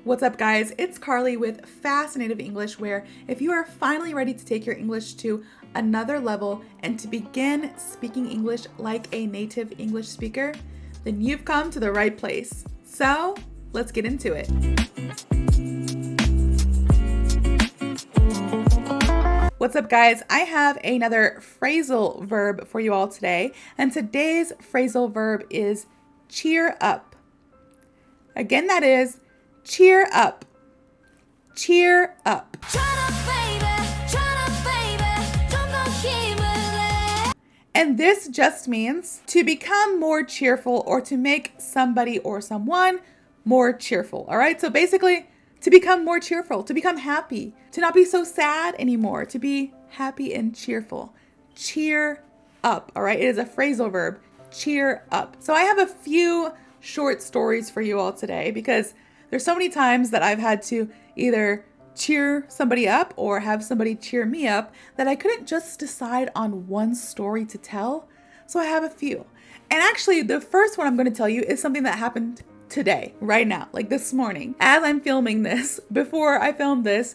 What's up, guys? It's Carly with FasciNATIVE English, where if you are finally ready to take your English to another level and to begin speaking English like a native English speaker, then you've come to the right place. So let's get into it. What's up, guys? I have another phrasal verb for you all today, and today's phrasal verb is cheer up. Again, that is cheer up. Cheer up. And this just means to become more cheerful or to make somebody or someone more cheerful. All right. So basically, to become more cheerful, to become happy, to not be so sad anymore, to be happy and cheerful. Cheer up. All right. It is a phrasal verb. Cheer up. So I have a few short stories for you all today because there's so many times that I've had to either cheer somebody up or have somebody cheer me up that I couldn't just decide on one story to tell. So I have a few. And actually, the first one I'm going to tell you is something that happened today, right now, like this morning. As I'm filming this, before I filmed this,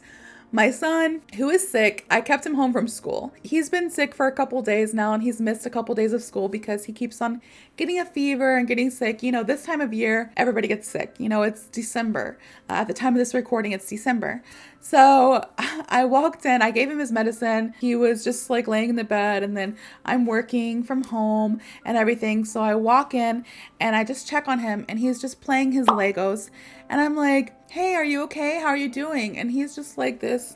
my son, who is sick, I kept him home from school. He's been sick for a couple days now, and he's missed a couple days of school because he keeps on getting a fever and getting sick. You know, this time of year, everybody gets sick. You know, it's December. At the time of this recording, it's December. So I walked in, I gave him his medicine. He was just like laying in the bed, and then I'm working from home and everything. So I walk in and I just check on him, and he's just playing his Legos. And I'm like, hey, are you okay? How are you doing? And he's just like this,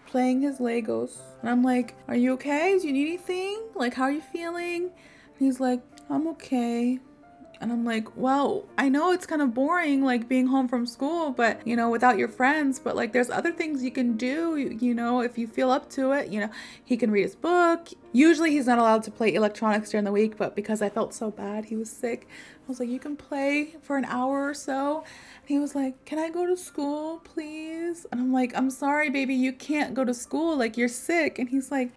playing his Legos. And I'm like, are you okay? Do you need anything? Like, how are you feeling? And he's like, I'm okay. And I'm like, well, I know it's kind of boring, like being home from school, but you know, without your friends, but like there's other things you can do, you know, if you feel up to it. You know, he can read his book. Usually he's not allowed to play electronics during the week, but because I felt so bad, he was sick, I was like, you can play for an hour or so. And he was like, can I go to school, please? And I'm like, I'm sorry, baby, you can't go to school, like you're sick. And he's like,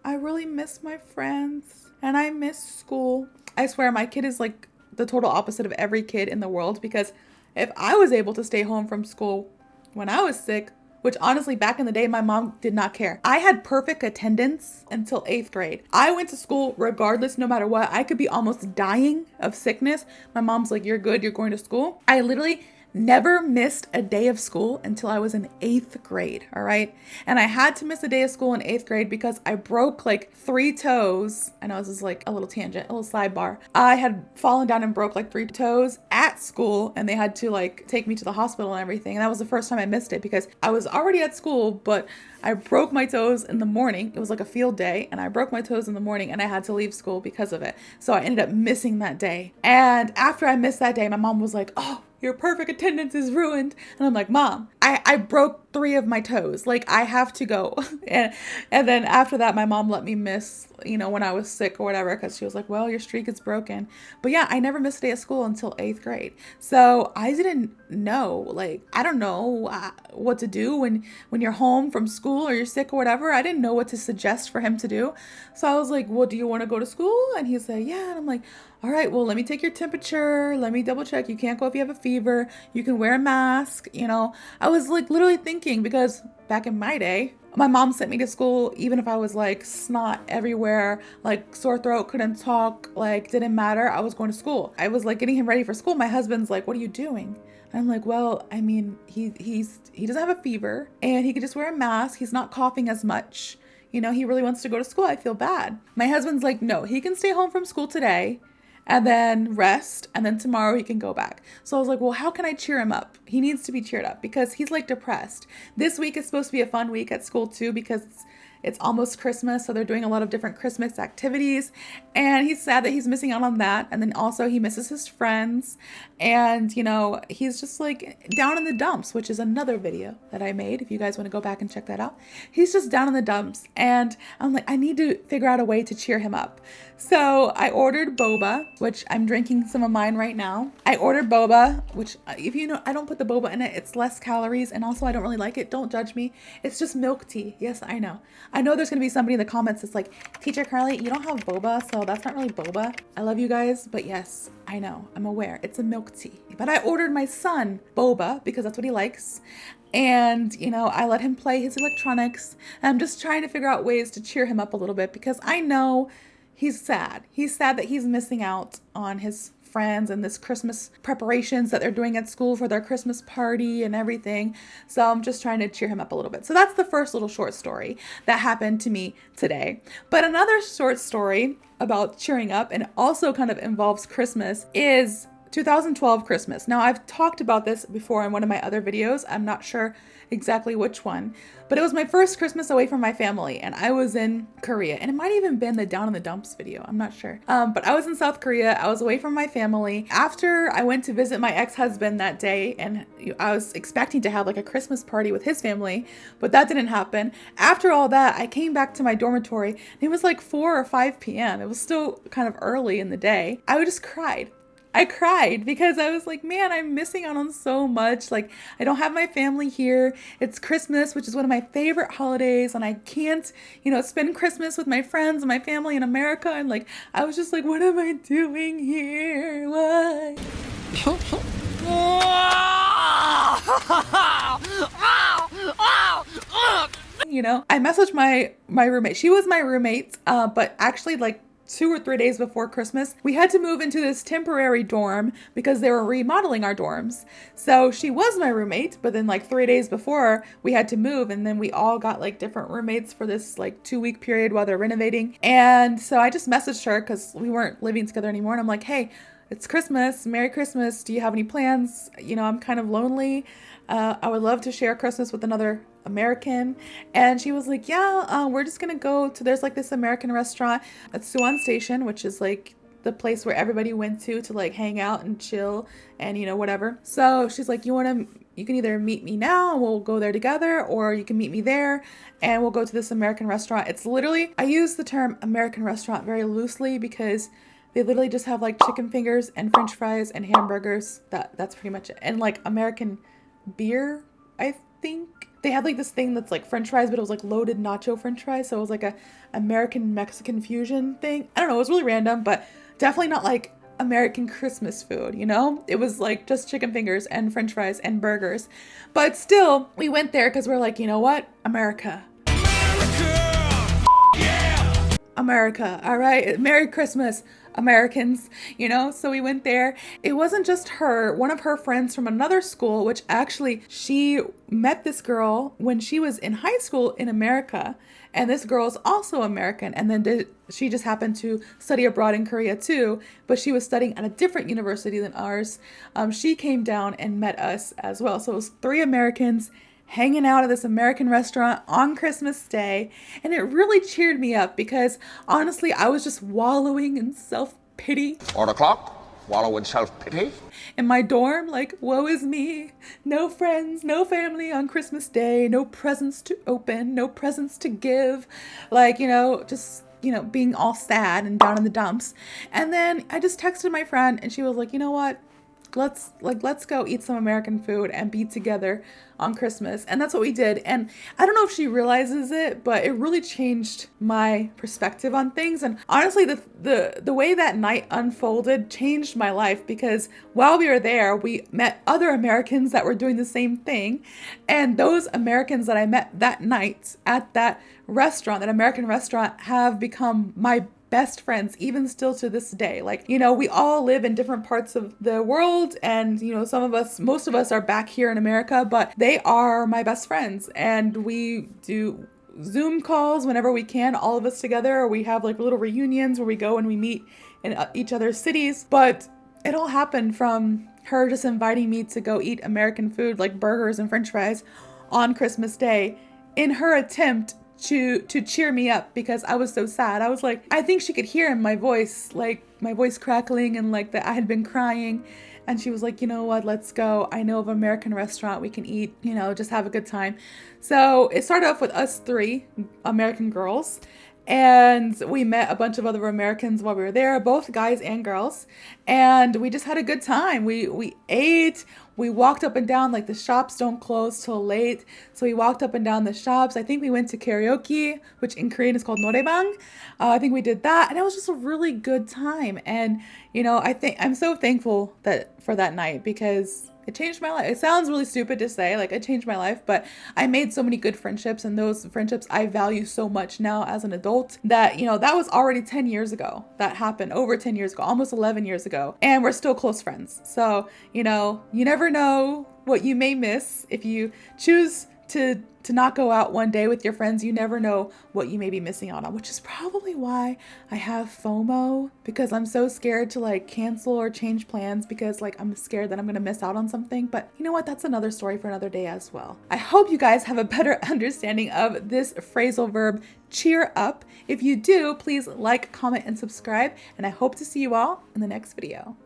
I really miss my friends and I miss school. I swear my kid is like the total opposite of every kid in the world, because if I was able to stay home from school when I was sick, which honestly back in the day my mom did not care. I had perfect attendance until 8th grade. I went to school regardless, no matter what. I could be almost dying of sickness. My mom's like, you're good, you're going to school. I literally never missed a day of school until I was in 8th grade, all right? And I had to miss a day of school in 8th grade because I broke like 3 toes. I know this is like a little tangent, a little sidebar. I had fallen down and broke like 3 toes at school, and they had to like take me to the hospital and everything. And that was the first time I missed it because I was already at school, but I broke my toes in the morning. It was like a field day, and I broke my toes in the morning, and I had to leave school because of it. So I ended up missing that day. And after I missed that day, my mom was like, oh, your perfect attendance is ruined. And I'm like, Mom, I broke 3 of my toes. Like, I have to go. and then after that, my mom let me miss, you know, when I was sick or whatever, because she was like, well, your streak is broken. But yeah, I never missed a day of school until 8th grade. So I didn't know, like, I don't know what to do when you're home from school or you're sick or whatever. I didn't know what to suggest for him to do. So I was like, well, do you want to go to school? And he said, yeah. And I'm like, all right, well, let me take your temperature. Let me double check. You can't go if you have a fever. You can wear a mask. You know, I was like literally thinking, because back in my day, my mom sent me to school even if I was like snot everywhere, like sore throat, couldn't talk, like didn't matter. I was going to school. I was like getting him ready for school. My husband's like, what are you doing? And I'm like, well, I mean, he doesn't have a fever and he could just wear a mask. He's not coughing as much. You know, he really wants to go to school. I feel bad. My husband's like, no, he can stay home from school today and then rest, and then tomorrow he can go back. So I was like, well, how can I cheer him up? He needs to be cheered up because he's like depressed. This week is supposed to be a fun week at school too, because it's almost Christmas, so they're doing a lot of different Christmas activities, and he's sad that he's missing out on that. And then also he misses his friends, and you know, he's just like down in the dumps, which is another video that I made if you guys want to go back and check that out. He's just down in the dumps, and I'm like, I need to figure out a way to cheer him up. So I ordered boba, which I'm drinking some of mine right now. I ordered boba, which if you know, I don't put the boba in it. It's less calories, and also I don't really like it. Don't judge me. It's just milk tea. Yes, I know. I know there's going to be somebody in the comments that's like, Teacher Carly, you don't have boba, so that's not really boba. I love you guys, but yes, I know, I'm aware. It's a milk tea. But I ordered my son boba because that's what he likes. And, you know, I let him play his electronics. And I'm just trying to figure out ways to cheer him up a little bit because I know he's sad. He's sad that he's missing out on his friends and this Christmas preparations that they're doing at school for their Christmas party and everything. So I'm just trying to cheer him up a little bit. So that's the first little short story that happened to me today. But another short story about cheering up and also kind of involves Christmas is 2012 Christmas. Now I've talked about this before in one of my other videos. I'm not sure exactly which one, but it was my first Christmas away from my family and I was in Korea, and it might even been the Down in the Dumps video. I'm not sure. But I was in South Korea. I was away from my family. After I went to visit my ex-husband that day, and I was expecting to have like a Christmas party with his family, but that didn't happen. After all that, I came back to my dormitory and it was like 4 or 5 p.m. It was still kind of early in the day. I just cried. I cried because I was like, man, I'm missing out on so much. Like, I don't have my family here. It's Christmas, which is one of my favorite holidays, and I can't, you know, spend Christmas with my friends and my family in America. And like, I was just like, what am I doing here? Why? You know, I messaged my roommate. She was my roommate, but actually like 2 or 3 days before Christmas, we had to move into this temporary dorm because they were remodeling our dorms. So she was my roommate, but then like 3 days before we had to move, and then we all got like different roommates for this like 2-week period while they're renovating. And so I just messaged her because we weren't living together anymore. And I'm like, hey, it's Christmas. Merry Christmas. Do you have any plans? You know, I'm kind of lonely. I would love to share Christmas with another American. And she was like, yeah, we're just gonna go to, there's like this American restaurant at Suwon Station, which is like the place where everybody went to like hang out and chill and, you know, whatever. So she's like, you can either meet me now and we'll go there together, or you can meet me there and we'll go to this American restaurant. It's literally, I use the term American restaurant very loosely because they literally just have like chicken fingers and French fries and hamburgers. That's pretty much it. And like American beer, I think. They had like this thing that's like French fries, but it was like loaded nacho French fries. So it was like a American Mexican fusion thing. I don't know. It was really random, but definitely not like American Christmas food, you know? It was like just chicken fingers and French fries and burgers. But still, we went there because we're like, you know what? America. Yeah! America. All right. Merry Christmas, Americans, you know? So we went there. It wasn't just her, one of her friends from another school, which actually she met this girl when she was in high school in America. And this girl is also American. And then she just happened to study abroad in Korea too, but she was studying at a different university than ours. She came down and met us as well. So it was 3 Americans hanging out at this American restaurant on Christmas Day. And it really cheered me up because honestly, I was just wallowing in self-pity. Order clock, wallow in self-pity. In my dorm, like, woe is me. No friends, no family on Christmas Day, no presents to open, no presents to give. Like, you know, just, you know, being all sad and down in the dumps. And then I just texted my friend and she was like, you know what? Let's go eat some American food and be together on Christmas. And that's what we did. And I don't know if she realizes it, but it really changed my perspective on things. And honestly, the way that night unfolded changed my life because while we were there, we met other Americans that were doing the same thing. And those Americans that I met that night at that restaurant, that American restaurant, have become my best friends, even still to this day. Like, you know, we all live in different parts of the world and, you know, most of us are back here in America, but they are my best friends and we do Zoom calls whenever we can, all of us together, or we have like little reunions where we go and we meet in each other's cities. But it all happened from her just inviting me to go eat American food like burgers and French fries on Christmas Day in her attempt to cheer me up because I was so sad. I was like, I think she could hear in my voice, like my voice crackling and like that I had been crying. And she was like, you know what, let's go. I know of an American restaurant we can eat, you know, just have a good time. So it started off with us 3 American girls. And we met a bunch of other Americans while we were there, both guys and girls. And we just had a good time. We ate, We walked up and down, like the shops don't close till late. So we walked up and down the shops. I think we went to karaoke, which in Korean is called noraebang. I think we did that, and it was just a really good time. And I think I'm so thankful for that night because it changed my life. It sounds really stupid to say, like it changed my life, but I made so many good friendships, and those friendships I value so much now as an adult that, that was already 10 years ago. That happened over 10 years ago, almost 11 years ago, and we're still close friends. So, you never know what you may miss if you choose to not go out one day with your friends. You never know what you may be missing out on, which is probably why I have FOMO, because I'm so scared to like cancel or change plans because like I'm scared that I'm going to miss out on something. But you know what? That's another story for another day as well. I hope you guys have a better understanding of this phrasal verb, cheer up. If you do, please like, comment, and subscribe, and I hope to see you all in the next video.